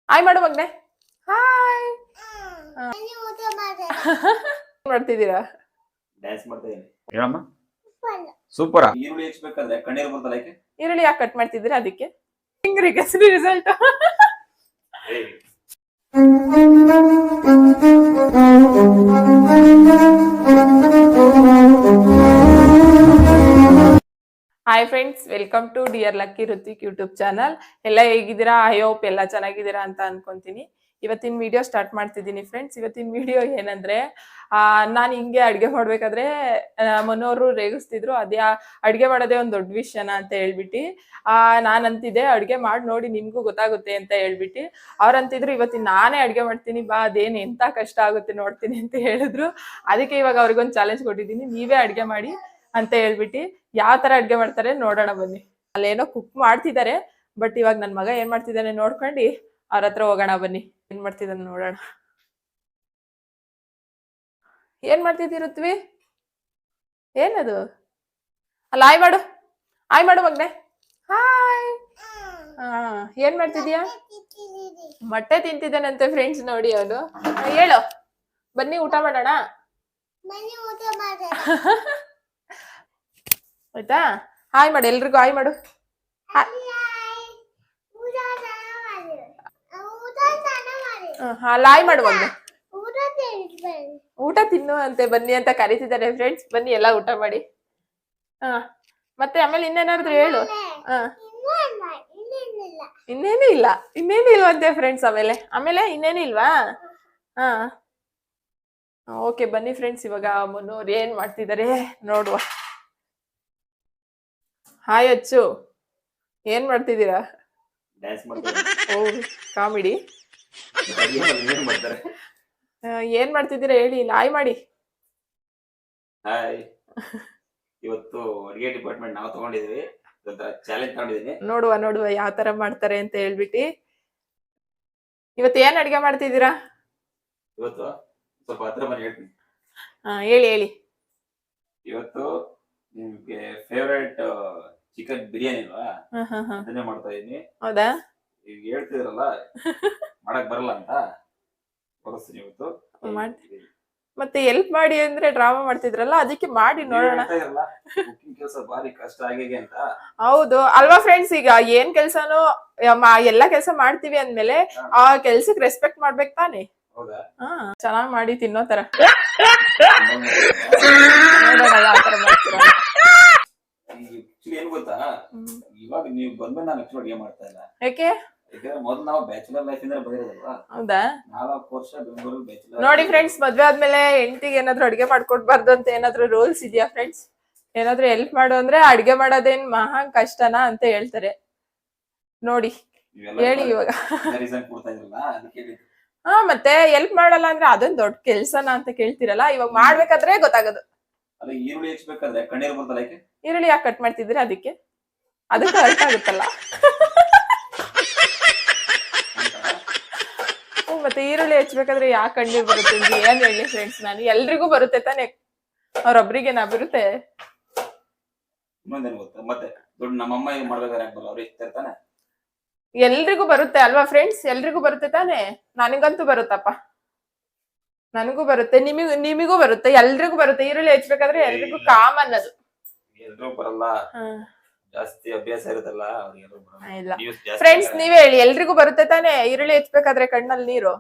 Hi ಮಾಡು ಮಗ್ನೆ. Hi. ಮಾಡ್ತಿದ್ದೀರಾ? Dance ಮಾಡ್ತಾ ಇದೀನಿ. ಹೇಳಮ್ಮ. ಸೂಪರ್. ಈರುಳ್ಳಿ ಹೆಚ್ಚಬೇಕಂದ್ರೆ ಕಣ್ಣೀರು ಬರ್ತಲ್ಲ ಯಾಕೆ? ಈರುಳ್ಳಿ ಯಾಕೆ ಕಟ್ ಮಾಡ್ತಿದ್ದೀರಾ ಅದಕ್ಕೆ? ಹಿಂಗ್ರಿ ಕೆಸರಿ result. Hi friends, welcome to dear lucky Hrithik YouTube channel. ಎಲ್ಲ ಹೇಗಿದ್ದೀರಾ? ಐ ಹೋಪ್ ಎಲ್ಲ ಚೆನ್ನಾಗಿದ್ದೀರಾ ಅಂತ ಅನ್ಕೊಂತೀನಿ. ಇವತ್ತಿನ ವಿಡಿಯೋ ಸ್ಟಾರ್ಟ್ ಮಾಡ್ತಿದ್ದೀನಿ ಫ್ರೆಂಡ್ಸ್. ಇವತ್ತಿನ ವಿಡಿಯೋ ಏನಂದ್ರೆ, ನಾನು ಹಿಂಗೆ ಅಡುಗೆ ಮಾಡ್ಬೇಕಾದ್ರೆ ಮನೋರು ರೇಗಿಸ್ತಿದ್ರು, ಅದೇ ಅಡುಗೆ ಮಾಡೋದೇ ಒಂದು ದೊಡ್ಡ ವಿಷಯನ ಅಂತ ಹೇಳ್ಬಿಟ್ಟು ನಾನು ಅಂತಿದ್ದೆ ಅಡುಗೆ ಮಾಡಿ ನೋಡಿ ನಿಮ್ಗೂ ಗೊತ್ತಾಗುತ್ತೆ ಅಂತ ಹೇಳ್ಬಿಟ್ಟು. ಅವ್ರಂತಿದ್ರು ಇವತ್ತಿನ ನಾನೇ ಅಡುಗೆ ಮಾಡ್ತೀನಿ ಬಾ, ಅದೇನು ಎಂತ ಕಷ್ಟ ಆಗುತ್ತೆ ನೋಡ್ತೀನಿ ಅಂತ ಹೇಳಿದ್ರು. ಅದಕ್ಕೆ ಇವಾಗ ಅವ್ರಿಗೊಂದು ಚಾಲೆಂಜ್ ಕೊಟ್ಟಿದ್ದೀನಿ, ನೀವೇ ಅಡುಗೆ ಮಾಡಿ ಅಂತ ಹೇಳ್ಬಿಟ್ಟು. ಯಾವ ತರ ಅಡ್ಗೆ ಮಾಡ್ತಾರೆ ನೋಡೋಣ ಬನ್ನಿ. ಅಲ್ಲೇನೋ ಕುಕ್ ಮಾಡ್ತಿದ್ದಾರೆ, ಬಟ್ ಇವಾಗ ನನ್ ಮಗ ಏನ್ ಮಾಡ್ತಿದ್ದಾನೆ ನೋಡ್ಕೊಂಡು ಅವ್ರ ಹತ್ರ ಹೋಗೋಣ ಬನ್ನಿ. ಏನ್ ಮಾಡ್ತಿದ್ದಾನೆ ನೋಡೋಣ. ಏನ್ ಮಾಡ್ತಿದ್ದೀರುತ್ವಿ? ಏನದು? ಅಲ್ಲ ಆಯ್ ಮಾಡು, ಆಯ್ ಮಾಡು ಮಗ್ನೆ. ಹಾಯ್. ಏನ್ ಮಾಡ್ತಿದ್ಯಾ? ಮೊಟ್ಟೆ ತಿಂತಿದ್ದಾನಂತೆ ಫ್ರೆಂಡ್ಸ್, ನೋಡಿ ಅವನು. ಹೇಳು ಬನ್ನಿ ಊಟ ಮಾಡೋಣ. ಆಯ್ತಾ? ಹಾಯ್ ಮಾಡು ಎಲ್ರಿಗೂ, ಹಾಯ್ ಮಾಡು. ಹಾಯ್ ಮಾಡು ಮಗ್ನೆ. ಊಟ ತಿನ್ನು ಅಂತೆ, ಬನ್ನಿ ಅಂತ ಕರೀತಿದ್ದಾರೆ ಫ್ರೆಂಡ್ಸ್. ಬನ್ನಿ ಎಲ್ಲ ಊಟ ಮಾಡಿ. ಮತ್ತೆ ಆಮೇಲೆ ಇನ್ನೇನಾದ್ರು ಹೇಳು. ಇನ್ನೇನು ಇಲ್ಲ, ಇನ್ನೇನು ಇಲ್ವಂತೆ ಫ್ರೆಂಡ್ಸ್. ಆಮೇಲೆ ಆಮೇಲೆ ಇನ್ನೇನು ಇಲ್ವಾ? ಓಕೆ ಬನ್ನಿ ಫ್ರೆಂಡ್ಸ್, ಇವಾಗ ಮುನ್ನೂರು ಏನ್ ಮಾಡ್ತಿದ್ದಾರೆ ನೋಡುವ. ಹಾಯ್ ಅಚ್ಚು, ಏನ್ ಮಾಡ್ತಿದ್ದೀರಾ? ಡ್ಯಾನ್ಸ್ ಮಾಡ್ತಾರೆ. ಓ ಕಾಮಿಡಿ. ಏನ್ ಮಾಡ್ತಿದ್ದೀರಾ ಹೇಳಿ, ಹಾಯ್ ಮಾಡಿ. ಹಾಯ್. ಇವತ್ತು ಅಡಿಗೆ ಡಿಪಾರ್ಟ್ಮೆಂಟ್ ನಾವು ತಗೊಂಡಿದ್ವಿ, ಚಾಲೆಂಜ್ ತಗೊಂಡಿದ್ದೀನಿ. ನೋಡುವ ನೋಡುವ ಯಾವ ತರ ಮಾಡ್ತಾರೆ ಅಂತ ಹೇಳ್ಬಿಟ್ಟು. ಇವತ್ತು ಏನ್ ಅಡಿಗೆ ಮಾಡ್ತಿದ್ದೀರಾ? ಇವತ್ತು ಸ್ವಲ್ಪ ಹತ್ರ ಬಂದು ಹೇಳ್ತೀನಿ. ಹೇಳಿ ಹೇಳಿ. ಇವತ್ತು ನಿಮ್ಗೆ ಫೇವರೇಟ್ ಚಿಕನ್ ಬಿರಿಯಾನಿ ಅಲ್ವಾ, ಅದನ್ನೇ ಮಾಡ್ತಾ ಇದೀನಿ. ಹೌದಾ? ಈಗ ಹೇಳ್ತಿದ್ರಲ್ಲ ಮಾಡಕ್ ಬರಲ್ಲ ಅಂತ, ಬರಸ್ತೀನಿ ಇವತ್ತು. ಮತ್ತೆ ಹೆಲ್ಪ್ ಮಾಡಿ ಅಂದ್ರೆ ಡ್ರಾಮಾ ಮಾಡ್ತಿದ್ರಲ್ಲ, ಅದಕ್ಕೆ ಮಾಡಿ ನೋಡೋಣ. ಕುಕಿಂಗ್ ಕೆಲಸ ಬಾರಿ ಕಷ್ಟ ಆಗಿದೆ ಅಂತ. ಹೌದು ಅಲ್ವಾ ಫ್ರೆಂಡ್ಸ್? ಈಗ ಏನ್ ಕೆಲ್ಸನೂ ಎಲ್ಲಾ ಕೆಲ್ಸ ಮಾಡ್ತೀವಿ ಅಂದ್ಮೇಲೆ ಆ ಕೆಲ್ಸಕ್ ರೆಸ್ಪೆಕ್ಟ್ ಮಾಡ್ಬೇಕು ತಾನೆ. ಹೌದಾ? ಚೆನ್ನಾಗ್ ಮಾಡಿ ತಿನ್ನೋ ತರ ನೋಡೋಣ ಯಾವ ತರ ಮಾಡ್ತೀರಾ. ಏನ್ ಗೊತ್ತಾ, ಇವಾಗ ನೀವು ಬಂದ್ಮೇಲೆ ನಾನು ಅಷ್ಟು ಅಡಿಗೆ ಮಾಡ್ತಾ ಇಲ್ಲ. ಯಾಕೆ? ಯಾಕಂದ್ರೆ ಮೊದಲು ನಾವು ಬ್ಯಾಚುಲರ್ ಲೈಫ್ ಇಂದ ಬಂದಿರೋದಲ್ವಾ. ಹೌದಾ? 4 ವರ್ಷ ಬೆಂಗಳೂರು ಬ್ಯಾಚುಲರ್. ನೋಡಿ ಫ್ರೆಂಡ್ಸ್, ಮದ್ವೆ ಆದ್ಮೇಲೆ ಹೆಂಡತಿಗೆ ಏನಾದ್ರು ಅಡಿಗೆ ಮಾಡ್ಕೊಡ್ಬಾರ್ದು ಅಂತ ಏನಾದ್ರು ರೂಲ್ಸ್ ಇದೆಯಾ ಫ್ರೆಂಡ್ಸ್? ಏನಾದ್ರು ಹೆಲ್ಪ್ ಮಾಡು ಅಂದ್ರೆ ಅಡಿಗೆ ಮಾಡೋದೇನ್ ಮಹಾ ಕಷ್ಟನಾ ಅಂತ ಹೇಳ್ತಾರೆ ನೋಡಿ. ಹೇಳಿ ಇವಾಗ. ಮತ್ತೆ ಹೆಲ್ಪ್ ಮಾಡಲ್ಲ ಅಂದ್ರೆ ಅದೊಂದ್ ದೊಡ್ಡ ಕೆಲ್ಸನಾ ಅಂತ ಕೇಳ್ತಿರಲ್ಲ, ಇವಾಗ ಮಾಡ್ಬೇಕಾದ್ರೆ ಗೊತ್ತಾಗೋದು. ಈರುಳ್ಳಿ ಹೆಚ್ಚಬೇಕಾದ್ರೆ ಕಣ್ಣೀರು ಬರ್ತಲ್ಲ ಯಾಕೆ? ಈರುಳ್ಳಿ ಯಾಕೆ ಕಟ್ ಮಾಡ್ತಿದ್ದೀರಾ ಅದಕ್ಕೆ? ಅದಕ್ಕೆ ಅರ್ಥ ಆಗುತ್ತಲ್ಲ. ಮತ್ತೆ ಈರುಳ್ಳಿ ಹೆಚ್ಚಬೇಕಾದ್ರೆ ಯಾಕೆ ಕಣ್ಣೀರ್ ಬರುತ್ತೆ ಏನ್ ಹೇಳಿ ಫ್ರೆಂಡ್ಸ್? ನಾನು ಎಲ್ರಿಗೂ ಬರುತ್ತೆ ತಾನೆ, ಅವ್ರೊಬ್ರಿಗೆ ನಾ ಬರುತ್ತೆ. ಇನ್ನೊಂದೇನು ಗೊತ್ತಾ, ಮತ್ತೆ ದೊಡ್ಡ ನಮ್ಮಮ್ಮ ಈಗ ಮಾಡ್ಬೇಕಾದ್ರೆ ಯಾಕೆ ಬರಲ್ಲ, ಅವ್ರು ಇರ್ತಾನೆ. ಎಲ್ರಿಗೂ ಬರುತ್ತೆ ಅಲ್ವಾ ಫ್ರೆಂಡ್ಸ್? ಎಲ್ರಿಗೂ ಬರುತ್ತೆ ತಾನೆ. ನನಗಂತೂ ಬರುತ್ತಪ್ಪ, ನನಗೂ ಬರುತ್ತೆ, ನಿಮಿಗೂ ಬರುತ್ತೆ, ಎಲ್ರಿಗೂ ಬರುತ್ತೆ. ಈರುಳ್ಳಿ ಹೆಚ್ಚಬೇಕಾದ್ರೆ ಎಲ್ರಿಗೂ ಕಾಮನ್ ಅದು. ಎಲ್ರಿಗೂ ಬರಲ್ಲ, ಜಾಸ್ತಿ ಅಭ್ಯಾಸ ಇರುತ್ತಲ್ಲ. ಇಲ್ಲ ಫ್ರೆಂಡ್ಸ್, ನೀವೇ ಹೇಳಿ, ಎಲ್ರಿಗೂ ಬರುತ್ತೆ ತಾನೆ ಈರುಳ್ಳಿ ಹೆಚ್ಚಬೇಕಾದ್ರೆ ಕಣ್ಣಲ್ಲಿ ನೀರು?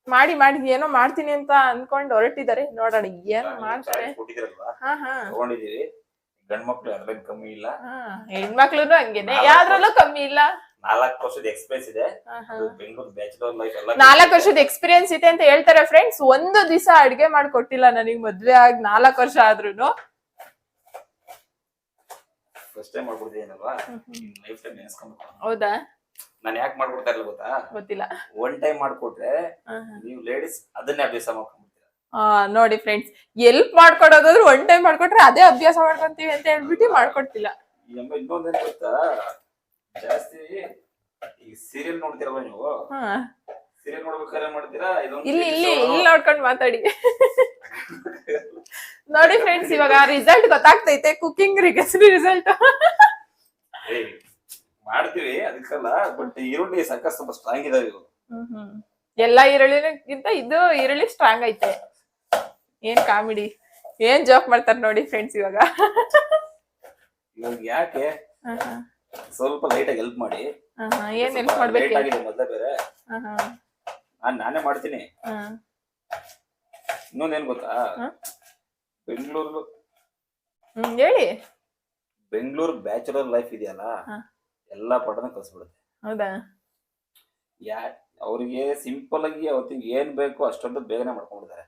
ಮಾಡಿ ಮಾಡಿ ಏನೋ ಮಾಡ್ತೀನಿ ಅಂತ ಅನ್ಕೊಂಡು ಹೊರಟಿದ್ದಾರೆ, ನೋಡೋಣ ಏನ್ ಮಾಡ್ತಾರೆ. ತಗೊಂಡಿದೀವಿ. ಗಂಡ್ಮಕ್ಳು ಅದ್ರಲ್ಲಿ ಕಮ್ಮಿ ಇಲ್ಲ, ಹೆಣ್ಮಕ್ಳು ಹಂಗೇನೆ, ಯಾವ್ದ್ರಲ್ಲೂ ಕಮ್ಮಿ ಇಲ್ಲ. 4 ವರ್ಷದ ಎಕ್ಸ್ಪೀರಿಯನ್ಸ್ ಇದೆ ಬೆಂಗಳೂರು ಬ್ಯಾಚುಲರ್ ಲೈಫ್ ಎಲ್ಲ. 4 ವರ್ಷದ ಎಕ್ಸ್ಪೀರಿಯನ್ಸ್ ಇದೆ ಅಂತ ಹೇಳ್ತಾರೆ ಫ್ರೆಂಡ್ಸ್. ಒಂದು ದಿವಸ ಅಡ್ಗೆ ಮಾಡ್ಕೊಟ್ಟಿಲ್ಲ ನನಗೆ, ಮದ್ವೆ ಆಗಿ 4 ವರ್ಷ ಆದ್ರೂನು. ಫಸ್ಟ್ ಟೈಮ್ ಮಾಡ್ಕೊಡ್ತೀನಲ್ವಾ, ಲೈಫ್ ಟೈಮ್ ನೆನೆಸ್ಕೊಂಡ್ಬಿಟ್ಟು. ಹೌದಾ? ನಾನು ಯಾಕೆ ಮಾಡ್ಕೊಡ್ತಾ ಇಲ್ಲ ಗೊತ್ತಾ? ಗೊತ್ತಿಲ್ಲ. ಒನ್ ಟೈಮ್ ಮಾಡ್ಕೊಟ್ರೆ ನೀವು ಲೇಡೀಸ್ ಅದನ್ನೇ ಅಭ್ಯಾಸ ಮಾಡ್ಕೊಂಡ್ಬಿಡ್ತೀರಾ. ನೋಡಿ ಫ್ರೆಂಡ್ಸ್, ಎಲ್ಪ್ ಮಾಡ್ಕೊಡೋದಾದ್ರು ಒನ್ ಟೈಮ್ ಮಾಡ್ಕೊಟ್ರೆ ಅದೇ ಅಭ್ಯಾಸ ಮಾಡ್ಕೊಂತೀವಿ ಅಂತ ಹೇಳ್ಬಿಟ್ಟು ಮಾಡ್ಕೊಡ್ತಿಲ್ಲ. ಇನ್ನೊಂದೇನ್ ಗೊತ್ತಾ, ಜಾಸ್ತಿ ಈ ಸೀರಿಯಲ್ ನೋಡ್ತೀರಲ್ಲ ನೀವು, ಸೀರಿಯಲ್ ನೋಡ್ಬೇಕಾದ್ರೆ ಮಾಡ್ತೀರಾ ಇಲ್ಲಿ ನೋಡ್ಕೊಂಡು ಮಾತಾಡಿ. ನೋಡಿ ಫ್ರೆಂಡ್ಸ್, ಇವಾಗ ರಿಸಲ್ಟ್ ಗೊತ್ತಾಗ್ತೈತೆ, ಕುಕಿಂಗ್ ರಿಸಲ್ಟ್. ಮಾಡ್ತೀವಿ ಅದಕ್ಕಲ್ಲ, ಬಟ್ ಈರುಳ್ಳಿ ಸಾಕ ಸ್ವಲ್ಪ ಸ್ಟ್ರಾಂಗ್ ಇದಾವೆ ಇವು. ಎಲ್ಲಾ ಈರುಳ್ಳಿಗಿಂತ ಇದು ಈರುಳ್ಳಿ ಸ್ಟ್ರಾಂಗ್ ಐತೆ. ಏನ್ ಕಾಮಿಡಿ, ಏನ್ ಜೋಕ್ ಮಾಡ್ತಾರ ನೋಡಿ ಫ್ರೆಂಡ್ಸ್ ಇವಾಗ. ಇವಾಗ ಯಾಕೆ ಸ್ವಲ್ಪ ಲೈಟ್ ಆಗಿ ಹೆಲ್ಪ್ ಮಾಡಿ. ಏನ್ ಹೆಲ್ಪ್ ಮಾಡ್ಬೇಕು? ಲೇಟ್ ಆಗಿದೆ ಮೊದಲೇ ಬೇರೆ. ನಾನೇ ಮಾಡ್ತೀನಿ. ಇನ್ನೊಂದೇನ್ ಗೊತ್ತಾ, ಬೆಂಗಳೂರು ಹೇಳಿ. ಬೆಂಗಳೂರು ಬ್ಯಾಚುಲರ್ ಲೈಫ್ ಇದೆಯಲ್ಲ, ಎಲ್ಲಾ ಪಟನ ಕಲ್ಸ್ಬಿಡುತ್ತೆ. ಹೌದಾ? ಅವ್ರಿಗೆ ಸಿಂಪಲ್ ಆಗಿ ಅವತ್ತಿಗೆ ಏನ್ ಬೇಕು ಅಷ್ಟೊಂದು ಬೇಗನೆ ಮಾಡ್ಕೊಂಡಿದ್ದಾರೆ.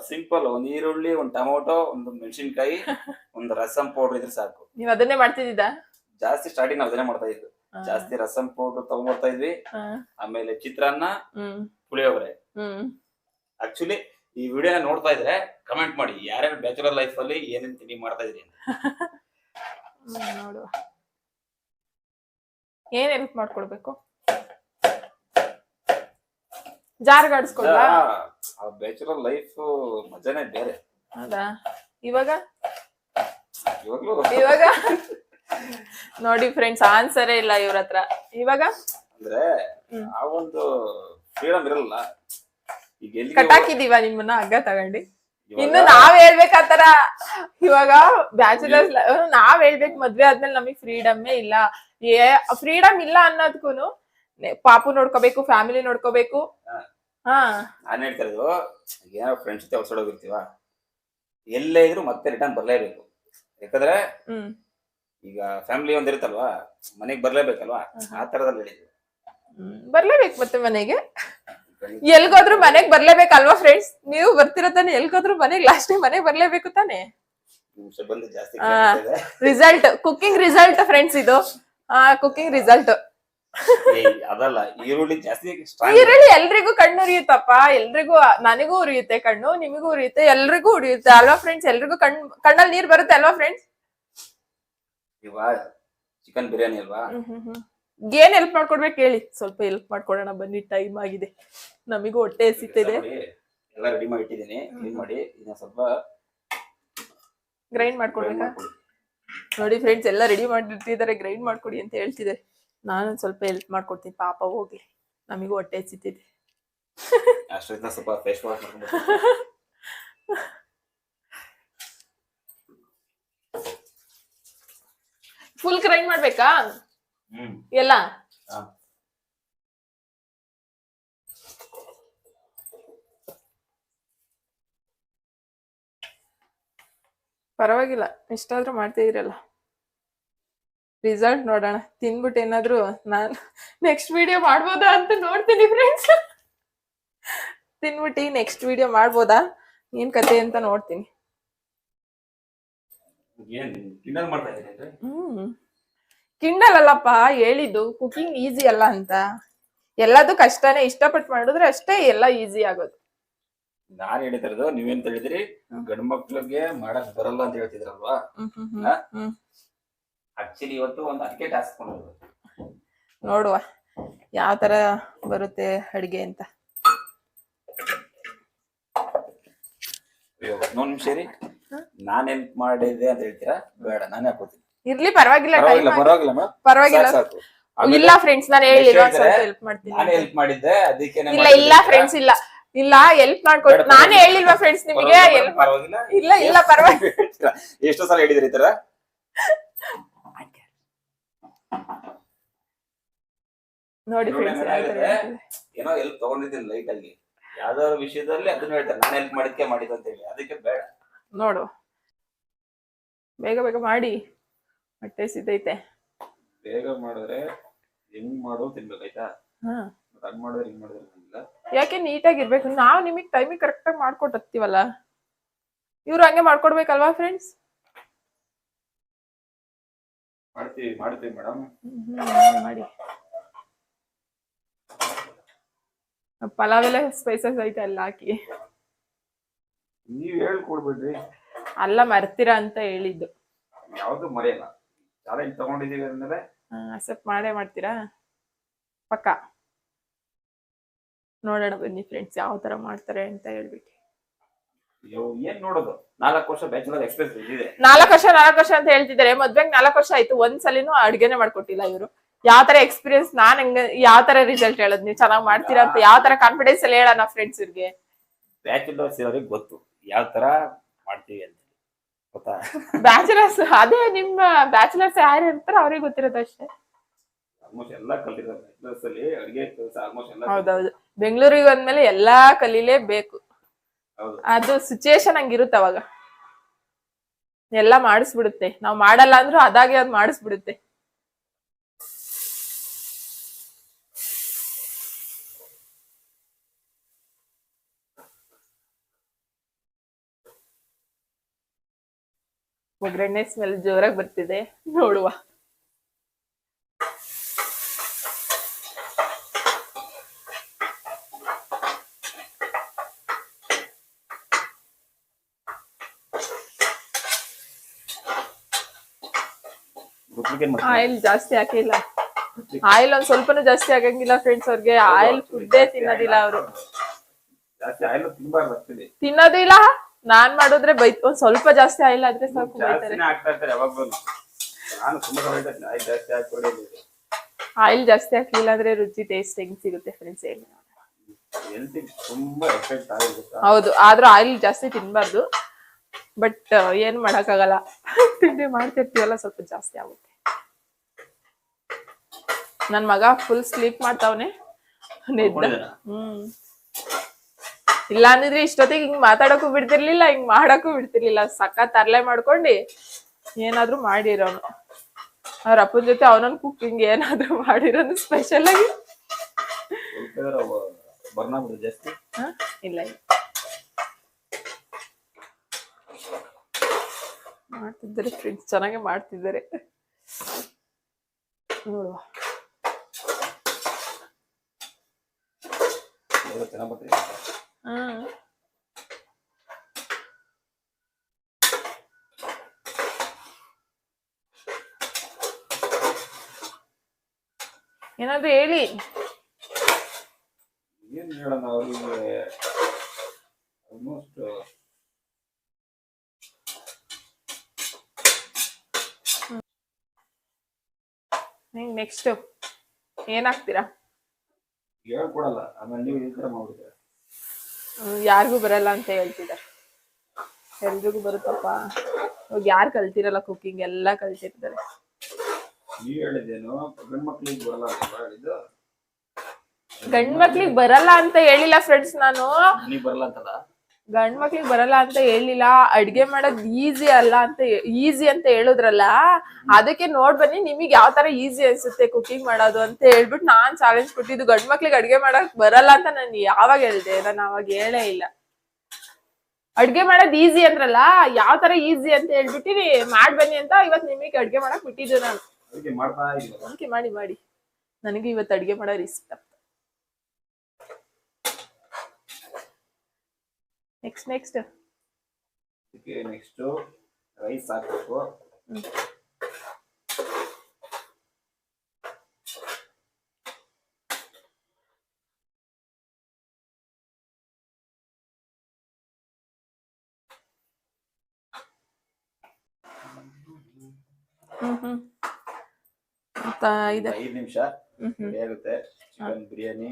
ಸಿಂಪಲ್ ಒಂದ್ ಈರುಳ್ಳಿ, ಒಂದ್ ಟೊಮೊಟೊ, ಒಂದು ಮೆಣಸಿನ್ಕಾಯಿ, ಒಂದು ರಸಂ ಪೌಡರ್ ಇದ್ರೆ ಸಾಕು. ನೀವ್ ಅದನ್ನೇ ಮಾಡ್ತಿದ್ದ? ಜಾಸ್ತಿ ಸ್ಟಾರ್ಟಿಂಗ್ ನಾವ್ ಅದನ್ನೇ ಮಾಡ್ತಾ ಇದ್ವಿ. ಜಾಸ್ತಿ ರಸಂ ಪೌಡರ್ ತಗೊಂಡ್ಬರ್ತಾ ಇದ್ವಿ. ಆಮೇಲೆ ಚಿತ್ರಾನ್ನ, ಪುಳಿಯೋಗರೆ. ಆಕ್ಚುಲಿ ಈ ವಿಡಿಯೋನ ನೋಡ್ತಾ ಇದ್ರೆ ಕಮೆಂಟ್ ಮಾಡಿ, ಯಾರ್ಯಾರು ಬ್ಯಾಚುಲರ್ ಲೈಫ್ ಅಲ್ಲಿ ಏನೇನ್ ತಿಂಡಿ ಮಾಡ್ತಾ ಇದ್ರಿ ಅಂತ. ನೋಡುವ ಏನ್ ಹೆಲ್ಪ್ ಮಾಡ್ಕೊಡ್ಬೇಕು. ಜಾರ್ಗಾಡ್ಸ್ಕೊಳ್ವಾ? ಬ್ಯಾಚುಲರ್ ಲೈಫ್ ಮಜಾನೇ ಬೇರೆ. ಹೌದಾ? ಇವಾಗ ಇವಾಗ ನೋಡಿ ಫ್ರೆಂಡ್ಸ್, ಆನ್ಸರೇ ಇಲ್ಲ ಇವ್ರ ಹತ್ರ. ಇವಾಗ ಅಂದ್ರೆ ಆ ಒಂದು ಫ್ರೀಡಮ್ ಇರಲ್ಲ. ಈಗ ಎಲ್ಲಿ ಕಟ್ಟಾಕಿದೀವ ನಿಮ್ಮನ್ನ ಹಗ್ಗ ತಗೊಂಡು. ಇನ್ನು ನಾವ್ ಹೇಳ್ಬೇಕಾತರ. ಇವಾಗ ಬ್ಯಾಚುಲರ್ಸ್ ನಾವ್ ಹೇಳ್ಬೇಕು, ಮದ್ವೆ ಆದ್ಮೇಲೆ ನಮಗ್ ಫ್ರೀಡಮ್ಮೇ ಇಲ್ಲ. ಫ್ರೀಡಮ್ ಇಲ್ಲ ಅನ್ನೋದ್ಕೂನು ಪಾಪು ನೋಡ್ಕೋಬೇಕು, ಫ್ಯಾಮಿಲಿ ನೋಡ್ಕೋಬೇಕು. ನಾನ್ ಹೇಳ್ತಾ ಇರೋದು, ಏನೋ ಫ್ರೆಂಡ್ಸ್ ಜೊತೆ ಹೊಸಡೋಗಿರ್ತೀವ, ಎಲ್ಲೇ ಇದ್ರು ಮತ್ತೆ ರಿಟರ್ನ್ ಬರ್ಲೇಬೇಕು. ಯಾಕಂದ್ರೆ ಈಗ ಫ್ಯಾಮಿಲಿ ಒಂದಿರುತ್ತಲ್ವಾ, ಮನೆಗ್ ಬರ್ಲೇಬೇಕಲ್ವಾ, ಆ ತರದಲ್ಲಿ ಹೇಳಿದ್ವಿ. ಬರ್ಲೇಬೇಕು ಮತ್ತೆ ಮನೆಗೆ. ಎಲ್ಗೋದ್ರು ಮನೆಗ್ ಬರ್ಲೇಬೇಕಲ್ವಾ ಫ್ರೆಂಡ್ಸ್? ನೀವು ಬರ್ತಿರೋ ತಾನೆ, ಎಲ್ಗೋದ್ರು ಮನೆಗ್ ಲಾಸ್ಟ್ ಮನೆಗ್ ಬರ್ಲೇಬೇಕು ತಾನೆ. ರಿಸಲ್ಟ್, ಕುಕಿಂಗ್ ರಿಸಲ್ಟ್ ಫ್ರೆಂಡ್ಸ್ ಇದು. Cooking result. ಅದಲ್ಲ, ಈರುಳ್ಳಿ ಜಾಸ್ತಿ. ಈರುಳ್ಳಿ ಎಲ್ರಿಗೂ ಕಣ್ಣು ಉರಿಯುತ್ತಪ್ಪ, ಎಲ್ರಿಗೂ. ನನಗೂ ಉರಿಯುತ್ತೆ ಕಣ್ಣು, ನಿಮಗೂ ಉರಿಯುತ್ತೆ, ಎಲ್ರಿಗೂ ಉರಿಯುತ್ತೆ ಅಲ್ವಾ ಫ್ರೆಂಡ್ಸ್? ಎಲ್ರಿಗೂ ಕಣ್ಣಲ್ಲಿ ನೀರ್ ಬರುತ್ತೆ ಅಲ್ವಾ ಫ್ರೆಂಡ್ಸ್? ಇವಾಗ ಚಿಕನ್ ಬಿರಿಯಾನಿ ಅಲ್ವಾ, ಏನ್ ಹೆಲ್ಪ್ ಮಾಡ್ಕೊಡ್ಬೇಕು ಹೇಳಿ? ಸ್ವಲ್ಪ ಹೆಲ್ಪ್ ಮಾಡ್ಕೊಡೋಣ ಬನ್ನಿ, ಟೈಮ್ ಆಗಿದೆ, ನಮಿಗೂ ಹೊಟ್ಟೆ ಹಸಿತಿದೆ. ಎಲ್ಲ ರೆಡಿ ಮಾಡಿ ಇಟ್ಟಿದ್ದೀನಿ, ಕ್ಲೀನ್ ಮಾಡಿ. ಇದನ್ನ ಸ್ವಲ್ಪ ಗ್ರೈಂಡ್ ಮಾಡ್ಕೊಡ್ಬೇಕಾ? ನೋಡಿ ಫ್ರೆಂಡ್ಸ್, ಎಲ್ಲ ರೆಡಿ ಮಾಡಿಟ್ಟಿದ್ದಾರೆ, ಗ್ರೈಂಡ್ ಮಾಡ್ಕೊಡಿ ಅಂತ ಹೇಳ್ತಿದೆ. ನಾನೊಂದ್ ಸ್ವಲ್ಪ ಹೆಲ್ಪ್ ಮಾಡ್ಕೊಡ್ತೀನಿ, ಪಾಪ ಹೋಗ್ಲಿ, ನಮಿಗೂ ಹೊಟ್ಟೆ ಹಸಿತಿದೆ. ಅಷ್ಟೊಂದು ಸ್ವಲ್ಪ ಫೇಸ್ ವಾಶ್ ಮಾಡ್ಕೊಂಡು ಫುಲ್ ಗ್ರೈಂಡ್ ಮಾಡ್ಬೇಕಾ ಎಲ್ಲ? ಪರವಾಗಿಲ್ಲ, ಇಷ್ಟಾದ್ರೂ ಮಾಡ್ತಿದ್ರಲ್ಲ. ರಿಸಲ್ಟ್ ನೋಡೋಣ, ತಿನ್ಬಿಟ್ಟು ಏನಾದ್ರು ನಾನ್ ನೆಕ್ಸ್ಟ್ ವಿಡಿಯೋ ಮಾಡ್ಬೋದಾ ಅಂತ ನೋಡ್ತೀನಿ ಫ್ರೆಂಡ್ಸ್. ತಿನ್ಬಿಟ್ಟು ನೆಕ್ಸ್ಟ್ ವಿಡಿಯೋ ಮಾಡ್ಬೋದಾ, ಏನ್ ಕತೆ ಅಂತ ನೋಡ್ತೀನಿ. ಕಿಂಡಲ್ ಅಲ್ಲಪ್ಪ ಹೇಳಿದ್ದು, ಕುಕಿಂಗ್ ಈಸಿ ಅಲ್ಲ ಅಂತ. ಎಲ್ಲದೂ ಕಷ್ಟನೇ, ಇಷ್ಟಪಟ್ಟು ಮಾಡಿದ್ರೆ ಅಷ್ಟೇ ಎಲ್ಲ ಈಸಿ ಆಗೋದು. ನಾನ್ ಹೇಳಿದಿರೋದು ನೀವೇನ್ ಹೇಳಿದ್ರಿ, ಗಂಡು ಮಕ್ಳಿಗೆ ಮಾಡಕ್ ಬರಲ್ಲ ಅಂತ ಹೇಳ್ತಿದ್ರಲ್ವಾ. ಆಕ್ಚುಲಿ ಇವತ್ತು ಒಂದು ಅದಕ್ಕೆ ಟಾಸ್ಕ್ ಮಾಡೋದು, ನೋಡುವ ಯಾವ ತರ ಬರುತ್ತೆ ಅಡಿಗೆ ಅಂತ. ಇನ್ನೊಂದ್ ನಿಮಿಷ ರೀ, ನಾನ್ ಹೆಲ್ಪ್ ಮಾಡಿದೆ ಅಂತ ಹೇಳ್ತೀರಾ? ಬೇಡ, ನಾನೇ ಹಾಕೋತೀನಿ. ಇರ್ಲಿ, ಪರವಾಗಿಲ್ಲ, ಪರವಾಗಿಲ್ಲ. ಇಲ್ಲ ಫ್ರೆಂಡ್ಸ್, ನಾನು ಹೇಳಿಲ್ವಾ ಹೆಲ್ಪ್ ಮಾಡ್ತೀನಿ. ನಾನೇ ಹೆಲ್ಪ್ ಮಾಡಿದ್ದೆ, ಅದಕ್ಕೆ. ಇಲ್ಲ ಫ್ರೆಂಡ್ಸ್, ಇಲ್ಲ ಹೆಲ್ಪ್ ಮಾಡ್ಕೊಟ್ಟು ನಾನೇ ಹೇಳಿಲ್ವಾ ಫ್ರೆಂಡ್ಸ್ ನಿಮಗೆ? ಇಲ್ಲ ಇಲ್ಲ ಪರವಾಗಿಲ್ಲ. ಎಷ್ಟು ಸಲ ಹೇಳಿದ್ರಿ ಈ ತರ? ನೋಡಿ ಫ್ರೆಂಡ್ಸ್, ಏನೋ ಹೆಲ್ಪ್ ತಗೊಂಡಿದ್ದೀನಿ ಲೈಟ್ ಆಗಿ, ಯಾವ್ದಾದ್ರು ವಿಷಯದಲ್ಲಿ ಅದನ್ನ ಹೇಳ್ತಾರೆ, ನಾನು ಹೆಲ್ಪ್ ಮಾಡಿದ್ಕೆ ಮಾಡಿದ್ದು ಅಂತ ಹೇಳಿ. ಅದಕ್ಕೆ ಬೇಡ, ನೋಡು ಬೇಗ ಬೇಗ ಮಾಡಿ, ಹೊಟ್ಟೆ ಸಿದ್ದೈತೆ. ಬೇಗ ಮಾಡಿದ್ರೆ ಹೆಂಗ್ ಮಾಡೋದು ತಿನ್ಬೇಕಾಯ್ತಾ? ಹಂಗ್ ಮಾಡಿದ್ರೆ ಹಿಂಗ್ ಮಾಡಿದ್ರೆ ಯಾಕೆ ನೀಟಾಗಿರ್ಬೇಕು. ನಾವು ನಿಮಗ್ ಟೈಮಿಗೆ ಕರೆಕ್ಟ್ ಆಗಿ ಮಾಡ್ಕೊಟ್ಟಿರ್ತೀವಲ್ಲ, ಇವ್ರು ಹಂಗೆ ಮಾಡ್ಕೊಡ್ಬೇಕಲ್ವಾ ಫ್ರೆಂಡ್ಸ್? ಮಾಡ್ತೀವಿ ಮೇಡಮ್. ಮಾಡಿ. ಪಲಾವ್ ಎಲ್ಲ ಸ್ಪೈಸಸ್ ಐತೆ ಎಲ್ಲ ಹಾಕಿ. ನೀವ್ ಹೇಳ್ಕೊಡ್ಬಿಡ್ರಿ. ಅಲ್ಲ, ಮರ್ತೀರಾ ಅಂತ ಹೇಳಿದ್ದು. ಯಾವ್ದು ಮರೆಯಲ್ಲ, ಚಾಲೆಂಜ್ ತಗೊಂಡಿದೀವಿ ಅಂದ್ರೆ ಅಕ್ಸೆಪ್ಟ್ ಮಾಡೇ ಮಾಡ್ತೀರಾ ಪಕ್ಕ. ನೋಡೋಣ ಬನ್ನಿ ಫ್ರೆಂಡ್ಸ್, ಯಾವ ತರ ಮಾಡ್ತಾರೆ ಅಂತ ಹೇಳ್ಬಿಟ್ಟು. ಏನ್ ನೋಡೋದು, 4 ವರ್ಷ ಬ್ಯಾಚುಲರ್ ಎಕ್ಸ್ಪೀರಿಯನ್ಸ್ ಇದೆ. 4 ವರ್ಷ ಅಂತ ಹೇಳ್ತಿದ್ದಾರೆ. ಮದ್ವೆಗ್ 4 ವರ್ಷ ಆಯ್ತು, ಒಂದ್ಸಲಿನೂ ಅಡ್ಗೆನೆ ಮಾಡ್ಕೊಟ್ಟಿಲ್ಲ ಇವರು. ಯಾವ ತರ ಎಕ್ಸ್ಪೀರಿಯನ್ಸ್ ನಾನ್ ಹಂಗ ಯಾವ ತರ ರಿಸಲ್ಟ್ ಹೇಳೋದ್ ನೀವು ಚೆನ್ನಾಗ್ ಮಾಡ್ತೀರಾ ಅಂತ ಯಾವ ತರ ಕಾನ್ಫಿಡೆನ್ಸ್ ಅಲ್ಲಿ ಹೇಳೋಣ ಫ್ರೆಂಡ್ಸ್ ಇವ್ರಿಗೆ. ಬ್ಯಾಚುಲರ್ಸ್ ಇರೋರಿಗೆ ಗೊತ್ತು ಯಾವ ತರ ಮಾಡ್ತೀವಿ ಅಂತ ಗೊತ್ತಾ. ಬ್ಯಾಚುಲರ್ಸ್ ಅದೇ ನಿಮ್ಮ ಬ್ಯಾಚುಲರ್ಸ್ ಯಾರು ಇರ್ತಾರ ಅವ್ರಿಗೆ ಗೊತ್ತಿರೋದು ಅಷ್ಟೇ. ಆಲ್ಮೋಸ್ಟ್ ಎಲ್ಲಾ ಕಲ್ತಿದ್ದಾರೆ ಬ್ಯಾಚುಲರ್ಸ್ ಅಲ್ಲಿ ಅಡಿಗೆ ಕೆಲಸ ಆಲ್ಮೋಸ್ಟ್ ಎಲ್ಲ. ಹೌದೌದು, ಬೆಂಗಳೂರಿಗೆ ಬಂದ್ಮೇಲೆ ಎಲ್ಲಾ ಕಲೀಲೇಬೇಕು. ಅದು ಸಿಚುಯೇಷನ್ ಹಂಗಿರುತ್ತೆ ಅವಾಗ, ಎಲ್ಲಾ ಮಾಡಿಸ್ಬಿಡುತ್ತೆ. ನಾವ್ ಮಾಡಲ್ಲ ಅಂದ್ರೂ ಅದಾಗೆ ಅದ್ ಮಾಡಿಸ್ಬಿಡುತ್ತೆ. ಒಗ್ಗರಣೆ ಸ್ಮೆಲ್ ಜೋರಾಗಿ ಬರ್ತಿದೆ, ನೋಡುವ. ಆಯಿಲ್ ಜಾಸ್ತಿ ಹಾಕಿಲ್ಲ, ಆಯಿಲ್ ಒಂದ್ ಸ್ವಲ್ಪನೂ ಜಾಸ್ತಿ ಆಗಂಗಿಲ್ಲ ಫ್ರೆಂಡ್ಸ್. ಅವ್ರಿಗೆ ಆಯಿಲ್ ಫುಡ್ಡೇ ತಿನ್ನೋದಿಲ್ಲ ಅವರು, ತಿನ್ನೋದು ಇಲ್ಲ. ನಾನ್ ಮಾಡಿದ್ರೆ ಒಂದ್ ಸ್ವಲ್ಪ ಜಾಸ್ತಿ ಆಯಿಲ್ ಆದ್ರೆ ಸಾಕು ಬೈತಾರೆ. ಆಯಿಲ್ ಜಾಸ್ತಿ ಹಾಕ್ಲಿಲ್ಲ ಅಂದ್ರೆ ರುಚಿ ಟೇಸ್ಟ್ ಹೆಂಗ್ ಸಿಗುತ್ತೆ ಫ್ರೆಂಡ್ಸ್ ಹೇಳಿ. ಹೌದು, ಆದ್ರೂ ಆಯಿಲ್ ಜಾಸ್ತಿ ತಿನ್ಬಾರ್ದು. ಬಟ್ ಏನ್ ಮಾಡಕ್ಕಾಗಲ್ಲ, ತಿಂಡಿ ಮಾಡ್ತಿರ್ತೀವಲ್ಲ ಸ್ವಲ್ಪ ಜಾಸ್ತಿ ಆಗುತ್ತೆ. ನನ್ ಮಗ ಫುಲ್ ಸ್ಲೀಪ್ ಮಾಡ್ತಾವನೆ, ನಿದ್ದೆ. ಇಲ್ಲ ಅಂದಿದ್ರೆ ಇಷ್ಟೊತ್ತಿಗೆ ಹಿಂಗ್ ಮಾತಾಡಕ್ಕೂ ಬಿಡ್ತಿರ್ಲಿಲ್ಲ, ಹಿಂಗ್ ಮಾಡಕ್ಕೂ ಬಿಡ್ತಿರ್ಲಿಲ್ಲ. ಸಖತ್ ತರ್ಲೆ ಮಾಡ್ಕೊಂಡು ಏನಾದ್ರು ಮಾಡಿರೋನು. ಅವ್ರ ಅಪ್ಪನ ಜೊತೆ ಅವನೊಂದು ಕುಕ್ಕಿಂಗ್ ಏನಾದ್ರು ಮಾಡಿರೋನು ಸ್ಪೆಷಲ್ ಆಗಿ. ಇಲ್ಲ ಮಾಡ್ತಿದ್ದಾರೆ ಫ್ರೆಂಡ್ಸ್, ಚೆನ್ನಾಗೆ ಮಾಡ್ತಿದ್ದಾರೆ ನೋಡುವ. ಏನಾದ್ರು ಹೇಳಿ. ಏನ್ ಹೇಳೋಣ ಅವ್ರಿಗೆ, ಆಲ್ಮೋಸ್ಟ್ ನೆಕ್ಸ್ಟ್ ಏನಾಗ್ತೀರಾ ಹೇಳ್ಕೊಡಲ್ಲ, ಆಮೇಲೆ ನೀವು ಈ ತರ ಮಾಡ್ಬಿಡ್ತೀರ. ಯಾರಿಗೂ ಬರಲ್ಲ ಅಂತ ಹೇಳ್ತಿದ್ದಾರೆ, ಎಲ್ರಿಗೂ ಬರುತ್ತಪ್ಪ. ಇವಾಗ ಯಾರು ಕಲ್ತಿರಲ್ಲ ಕುಕಿಂಗ್, ಎಲ್ಲಾ ಕಲ್ತಿರ್ತಾರೆ. ನೀವ್ ಹೇಳಿದೇನು ಗಂಡ್ ಮಕ್ಳಿಗೆ ಬರಲ್ಲ ಅಂತ ಹೇಳಿದ್ದು? ಗಂಡ್ ಮಕ್ಳಿಗೆ ಬರಲ್ಲ ಅಂತ ಹೇಳಿಲ್ಲ ಫ್ರೆಂಡ್ಸ್ ನಾನು. ಬರಲ್ಲ ಅಂತಲ್ಲ, ಗಂಡ್ ಮಕ್ಳಿಗೆ ಬರಲ್ಲ ಅಂತ ಹೇಳಿಲ್ಲ. ಅಡ್ಗೆ ಮಾಡೋದ್ ಈಸಿ ಅಲ್ಲ ಅಂತ, ಈಸಿ ಅಂತ ಹೇಳಿದ್ರಲ್ಲ, ಅದಕ್ಕೆ ನೋಡ್ಬನ್ನಿ ನಿಮಗೆ ಯಾವ ತರ ಈಸಿ ಅನ್ಸುತ್ತೆ ಕುಕಿಂಗ್ ಮಾಡೋದು ಅಂತ ಹೇಳ್ಬಿಟ್ಟು ನಾನ್ ಚಾಲೆಂಜ್ ಕೊಟ್ಟಿದ್ದು. ಗಂಡ್ ಮಕ್ಳಿಗೆ ಅಡ್ಗೆ ಮಾಡಕ್ ಬರಲ್ಲ ಅಂತ ನಾನು ಯಾವಾಗ ಹೇಳ್ದೆ? ನಾನು ಅವಾಗ ಹೇಳೇ ಇಲ್ಲ. ಅಡ್ಗೆ ಮಾಡೋದ್ ಈಸಿ ಅಂದ್ರಲ್ಲ, ಯಾವ ತರ ಈಸಿ ಅಂತ ಹೇಳ್ಬಿಟ್ಟಿನಿ ಮಾಡ್ಬನ್ನಿ ಅಂತ ಇವತ್ ನಿಮಗೆ ಅಡ್ಗೆ ಮಾಡಕ್ ಬಿಟ್ಟಿದ್ದು ನಾನು. ಅದಕ್ಕೆ ಮಾಡಿ ಮಾಡಿ ನನಗೆ ಇವತ್ತು ಅಡ್ಗೆ ಮಾಡೋರು ಇಷ್ಟ. ನೆಕ್ಸ್ಟ್ ರೈಸ್ ಹಾಕ್ಬೇಕು. ಅಂತ 5 ನಿಮಿಷ ಆಗುತ್ತೆ. ಚಿಕನ್ ಬಿರಿಯಾನಿ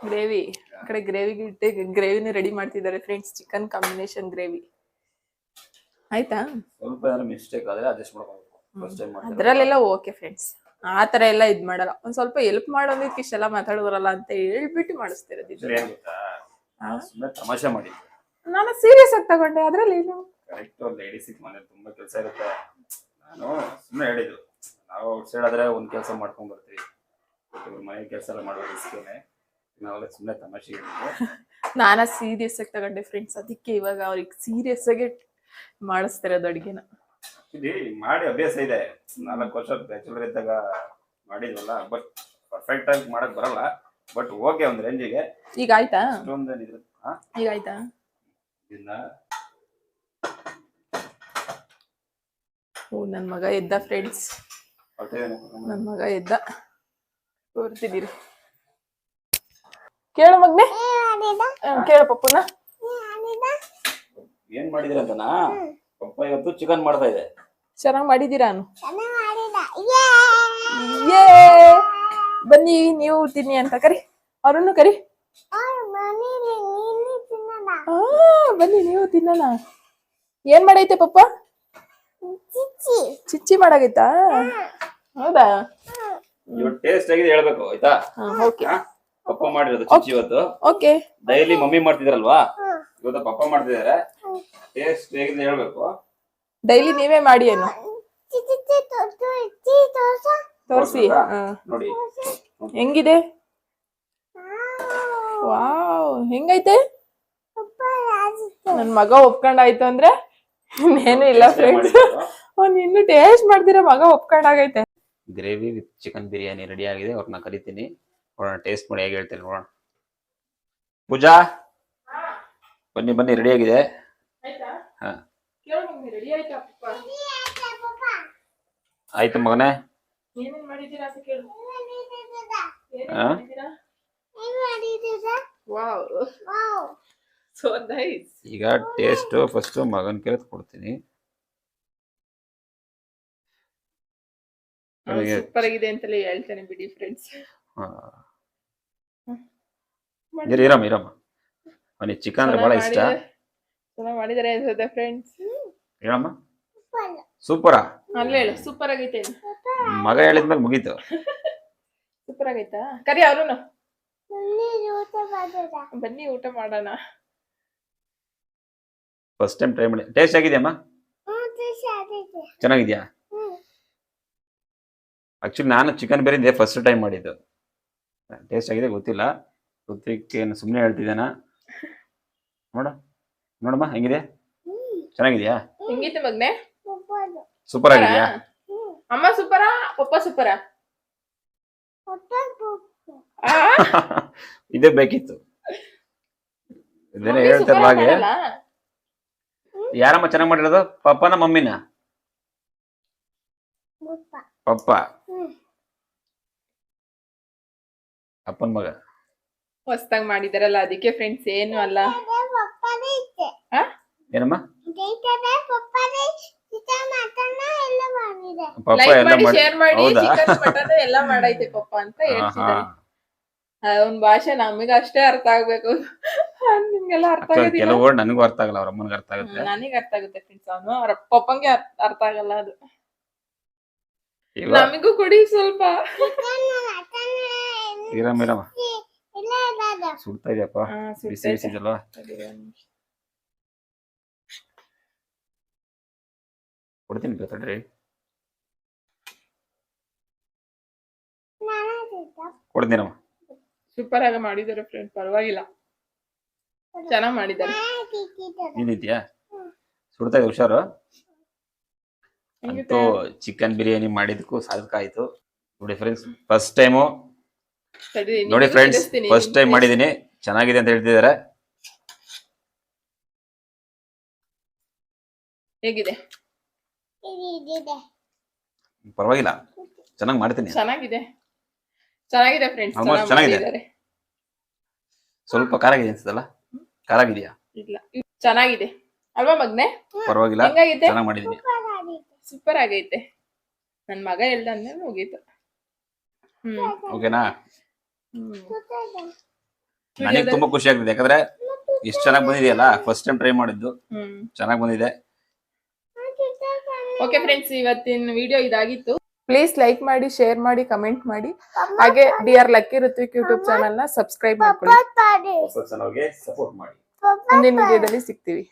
ಗ್ರೇವಿ ಆ ಕಡೆ ಗ್ರೇವಿಗೆ ಇಟ್ಟೆ, ಗ್ರೇವಿನ ರೆಡಿ ಮಾಡ್ತಿದ್ದಾರೆ ಫ್ರೆಂಡ್ಸ್. ಚಿಕನ್ ಕಾಂಬಿನೇಷನ್ ಗ್ರೇವಿ ಆಯ್ತಾ? ಸ್ವಲ್ಪ ಮಿಸ್ಟೇಕ್ ಆದ್ರೆ ಅಡ್ಜಸ್ಟ್ ಮಾಡ್ಬೇಕು. ಅದ್ರಲ್ಲೆಲ್ಲ ಓಕೆ ಫ್ರೆಂಡ್ಸ್, ಆ ತರ ಎಲ್ಲ ಇದ್ ಮಾಡಲ್ಲ. ಒಂದ್ ಸ್ವಲ್ಪ ಹೆಲ್ಪ್ ಮಾಡೋದಕ್ಕೆ ಇಷ್ಟೆಲ್ಲ ಮಾತಾಡೋರಲ್ಲ ಅಂತ ಹೇಳ್ಬಿಟ್ಟು ಮಾಡಿಸ್ತಿರೋದು. ತಮಾಷೆ ಮಾಡಿ ನಾನು ಸೀರಿಯಸ್ ಆಗಿ ತಗೊಂಡೆ, ಅದ್ರಲ್ಲಿ ಏನು ಕರೆಕ್ಟ್. ಲೇಡೀಸಿಗೆ ಮನೇಲಿ ತುಂಬಾ ಕೆಲಸ ಇರುತ್ತೆ. ನಾನು ಸುಮ್ಮನೆ ಹೇಳಿದ್ದು, ನಾವು ಔಟ್ ಸೈಡ್ ಆದ್ರೆ ಒಂದ್ ಕೆಲಸ ಮಾಡ್ಕೊಂಡ್ ಬರ್ತೀವಿ, ಮನೆ ಕೆಲಸ ಎಲ್ಲ ಮಾಡೋ ರಿಸ್ಕೇನೆ. ನಾವೆಲ್ಲ ಸುಮ್ಮನೆ ತಮಾಷೆ ಹೇಳಿದ್ದೆ. ನಾನ ಸೀರಿಯಸ್ ಆಗಿ ತಗೊಂಡೆ ಫ್ರೆಂಡ್ಸ್, ಅದಕ್ಕೆ ಇವಾಗ ಅವ್ರಿಗೆ ಸೀರಿಯಸ್ ಆಗಿ ಮಾಡಿಸ್ತಿರೋದು ಅಡ್ಗೆನ. ಮಾಡಿ ಅಭ್ಯಾಸ ಇದೆ, 4 ವರ್ಷ ಬ್ಯಾಚುಲರ್ ಇದ್ದಾಗ ಮಾಡಿದ್ವಲ್ಲ. ಬಟ್ ಪರ್ಫೆಕ್ಟ್ ಆಗಿ ಮಾಡಕ್ ಬರಲ್ಲ, ಬಟ್ ಓಕೆ ಒಂದ್ ರೇಂಜಿಗೆ. ಈಗ ಆಯ್ತಾ? ಈಗ ಆಯ್ತಾ? ಓ ನನ್ ಮಗ ಎದ್ದ ಫ್ರೆಂಡ್ಸ್, ನನ್ ಮಗ ಎದ್ದ. ತೋರ್ತಿದ್ದೀರಿ, ಕೇಳು ಮಗ್ನೆ, ಕೇಳು ಪಪ್ಪುನ. ಏನ್ ಮಾಡಿದ್ರಿ ಅಂತನಾ? ಪಪ್ಪ ಇವತ್ತು ಚಿಕನ್ ಮಾಡ್ತಾ ಇದೆ. ಚೆನ್ನಾಗಿ ಮಾಡಿದೀರಾ ಚೆನ್ನಾಗ್ ಮಾಡಿದ. ಯೇ ಬನ್ನಿ ನೀವು ತಿನ್ನಿ ಅಂತ ಕರಿ ಅವ್ರನ್ನು ಕರಿ. ಮನೇಲಿ ನೀನು ತಿನ್ನಲ್ಲ. ಬನ್ನಿ ನೀವು ತಿನ್ನೋಣ. ಏನ್ ಮಾಡೈತೆ ಪಪ್ಪ? ಚಿಚ್ಚಿ. ಚಿಚ್ಚಿ ಮಾಡಾಗೈತಾ? ಹೌದಾ? ಇವತ್ತು ಟೇಸ್ಟ್ ಆಗಿದೆ ಹೇಳ್ಬೇಕು ಆಯ್ತಾ? ಓಕೆ ಪಪ್ಪ ಮಾಡಿರೋದು ಚಿಚ್ಚಿ ಇವತ್ತು. ಓಕೆ. ಡೈಲಿ ಮಮ್ಮಿ ಮಾಡ್ತಿದ್ರಲ್ವಾ, ಇವತ್ತು ಪಪ್ಪ ಮಾಡ್ತಿದ್ದಾರೆ. ಟೇಸ್ಟ್ ಹೇಗಿದೆ ಹೇಳ್ಬೇಕು. ಡೈಲಿ ನೀವೇ ಮಾಡಿ ಏನು ಚಿಚ್ಚಿ ತೋರಿಸಿ. ನೋಡಿ ಹೆಂಗಿದೆ? ವಾವ್ ಹೆಂಗೈತೆ? ನನ್ ಮಗ ಒಪ್ಕೊಂಡಾಯ್ತು ಅಂದ್ರೆ ಇನ್ನೇನು ಇಲ್ಲ ಫ್ರೆಂಡ್ಸ್. ಅವ್ನು ಇನ್ನು ಟೇಸ್ಟ್ ಮಾಡ್ದಿರ ಮಗ ಒಪ್ಕೊಂಡಾಗೈತೆ. Gravy with chicken biryani ready ಆಗಿದೆ. ಅವ್ರನ್ನ ಕರಿತೀನಿ, ನೋಡೋಣ ಟೇಸ್ಟ್ ಮಾಡಿ ಹೇಗೆ ಹೇಳ್ತೀನಿ ನೋಡೋಣ. ಪೂಜಾ ಬನ್ನಿ ಬನ್ನಿ, ರೆಡಿ ಆಗಿದೆ. ಹಾ ಆಯ್ತು ಮಗನೇ. ಏನೇನ್ ಮಾಡಿದೀರಾ ಅಂತ ಕೇಳು. Wow so nice. ಈಗ ಟೇಸ್ಟ್ ಫಸ್ಟ್ ಮಗನ್ ಕೇಳಿ ಕೊಡ್ತೀನಿ. ಸೂಪರ್ ಆಗಿದೆ ಅಂತಲೇ ಹೇಳ್ತಾನೆ ಬಿಡಿ ಫ್ರೆಂಡ್ಸ್. ಇರಮ್ಮ ಅವನಿಗೆ ಚಿಕನ್ ಅಂದ್ರೆ ಬಹಳ ಇಷ್ಟ. ಚೆನ್ನಾಗಿ ಮಾಡಿದಾರೆ ಅನ್ಸುತ್ತೆ ಫ್ರೆಂಡ್ಸ್. ಹೇಳಮ್ಮ. ಸೂಪರಾ? ಅಲ್ಲೇ ಹೇಳು ಸೂಪರ್ ಆಗೈತೆ. ಮಗ ಹೇಳಿದ್ಮೇಲೆ ಮುಗೀತು. ಸೂಪರ್ ಆಗೈತಾ? ಕರಿ ಅವ್ರುನು ಬನ್ನಿ ಊಟ ಮಾಡೋಣ. ಫಸ್ಟ್ ಟೈಮ್ ಟ್ರೈ ಮಾಡಿ. ಟೇಸ್ಟ್ ಆಗಿದೆಯಮ್ಮ? ಚೆನ್ನಾಗಿದ್ಯಾ? ಆಕ್ಚುಲಿ ನಾನು ಚಿಕನ್ ಬೇರೆ ಫಸ್ಟ್ ಟೈಮ್ ಮಾಡಿದ್ದು. ಟೇಸ್ಟ್ ಆಗಿದೆ ಗೊತ್ತಿಲ್ಲ, ಋತ್ವಿಕ್ ಏನು ಸುಮ್ಮನೆ ಹೇಳ್ತಿದ್ದೇನಾ? ನೋಡಮ್ಮ ಹೆಂಗಿದೆ? ಚೆನ್ನಾಗಿದ್ಯಾ? ಹೆಂಗಿತ್ತು ಮಗ್ನೆ? ಸೂಪರ್ ಆಗಿದ್ಯಾ? ಅಮ್ಮ ಸೂಪರಾ ಪಪ್ಪ ಸೂಪರಾ? ಇದೇ ಬೇಕಿತ್ತು. ಇದೇನೇ ಹೇಳ್ತಾರಲ್ಲ ಹಾಗೆ. ಯಾರಮ್ಮ ಚೆನ್ನಾಗಿ ಮಾಡಿರೋದು, ಪಪ್ಪನ ಮಮ್ಮಿನ? ಪಪ್ಪ ಅಪ್ಪನ ಮಗ ಹೊಸ್ದಾಗ್ ಮಾಡಿದಾರಲ್ಲ ಅದಕ್ಕೆ ಫ್ರೆಂಡ್ಸ್, ಏನು ಅಲ್ಲ. ಏನಮ್ಮ? ಪಪ್ಪ ಲೈಕ್ ಎಲ್ಲ ಮಾಡಿ ಮಾಡಿ. ಶೇರ್ ಮಾಡಿ. ಹೌದಾ? ಚಿಕನ್ ಮಟನ್ ಎಲ್ಲ ಮಾಡೈತೆ ಪಪ್ಪ ಅಂತ ಹೇಳ್ತಿದ್ದಾರೆ. ಅವ್ನ ಭಾಷೆ ನಮಗೆ ಅಷ್ಟೇ ಅರ್ಥ ಆಗ್ಬೇಕು, ನಿಮ್ಗೆಲ್ಲ ಅರ್ಥ ಆಗೋದಿಲ್ಲ. ಕೆಲವು ವರ್ಡ್ ನನಗೂ ಅರ್ಥ ಆಗಲ್ಲ, ಅವ್ರ ಅಮ್ಮನಿಗೆ ಅರ್ಥ ಆಗುತ್ತೆ. ನನಗೆ ಅರ್ಥ ಆಗುತ್ತೆ ಫ್ರೆಂಡ್ಸ್, ಅವನು ಅವ್ರ ಪಪ್ಪಂಗೆ ಅರ್ಥ ಆಗಲ್ಲ ಅದು. ಈಗ ನಮಗೂ ಕೊಡಿ ಸ್ವಲ್ಪ. ಇರಮ್ಮ ಸುಡ್ತಾ ಇದೆಯಪ್ಪ, ಬಿಸಿ ಬಿಸಿ ಇದಲ್ವಾ? ಕೊಡ್ತೀನಿ ಬೇಕಲ್ರಿ, ಕೊಡ್ತೀನಮ್ಮ. ಸೂಪರ್ ಆಗಿ ಮಾಡಿದ್ದಾರೆ ಫ್ರೆಂಡ್, ಪರವಾಗಿಲ್ಲ, ಚೆನ್ನಾಗಿ ಮಾಡಿದ್ದಾರೆ. ನಿಂತಿದ್ಯಾ? ಸುಡ್ತಾ ಇದೆ, ಹುಷಾರು. ಅಂತೂ ಚಿಕನ್ ಬಿರಿಯಾನಿ ಮಾಡಿದಕ್ಕೂ ಸಾಧಕ ಆಯ್ತು. ನೋಡಿ ಫ್ರೆಂಡ್ಸ್, ಫಸ್ಟ್ ಟೈಮು ನೋಡಿ ಫ್ರೆಂಡ್ಸ್, ಫಸ್ಟ್ ಟೈಮ್ ಮಾಡಿದೀನಿ, ಚೆನ್ನಾಗಿದೆ ಅಂತ ಹೇಳ್ತಿದ್ದಾರೆ. ಹೇಗಿದೆ? ಪರವಾಗಿಲ್ಲ, ಚೆನ್ನಾಗಿ ಮಾಡ್ತೀನಿ. ಚೆನ್ನಾಗಿದೆ, ಚೆನ್ನಾಗಿದೆ ಫ್ರೆಂಡ್ಸ್, ಆಲ್ಮೋಸ್ಟ್ ಚೆನ್ನಾಗಿದೆ. ಸ್ವಲ್ಪ ಖಾರ ಆಗಿದೆ ಅನ್ಸುತ್ತಲ್ಲ? ಖಾರ ಆಗಿದೆಯಾ? ಇಲ್ಲ, ಚೆನ್ನಾಗಿದೆ ಅಲ್ವಾ ಮಗ್ನೆ? ಪರವಾಗಿಲ್ಲ, ಹೆಂಗಾಗಿದೆ? ಚೆನ್ನಾಗಿ ಮಾಡಿದೀನಿ. ಸೂಪರ್ ಆಗೈತೆ. ನನ್ ಮಗ ಹೇಳ್ದಂದ್ರೆ ಮುಗೀತು. ಓಕೆನಾ? ನನಗೆ ತುಂಬಾ ಖುಷಿ ಆಗ್ತಿದೆ, ಯಾಕಂದ್ರೆ ಇಷ್ಟು ಚೆನ್ನಾಗಿ ಬಂದಿದೆಯಲ್ಲ, ಫಸ್ಟ್ ಟೈಮ್ ಟ್ರೈ ಮಾಡಿದ್ದು, ಚೆನ್ನಾಗಿ ಬಂದಿದೆ. ಓಕೆ ಫ್ರೆಂಡ್ಸ್, ಇವತ್ತಿನ ವಿಡಿಯೋ ಇದಾಗಿತ್ತು. ಪ್ಲೀಸ್ ಲೈಕ್ ಮಾಡಿ, ಶೇರ್ ಮಾಡಿ, ಕಮೆಂಟ್ ಮಾಡಿ, ಹಾಗೆ dear lucky Ritwik YouTube channel ನ ಸಬ್ಸ್ಕ್ರೈಬ್ ಮಾಡ್ಕೊಳ್ಳಿ. ಹೊಸ ಚಾನಲ್ಗೆ ಸಪೋರ್ಟ್ ಮಾಡಿ. ಮುಂದಿನ ವಿಡಿಯೋದಲ್ಲಿ ಸಿಗ್ತೀವಿ.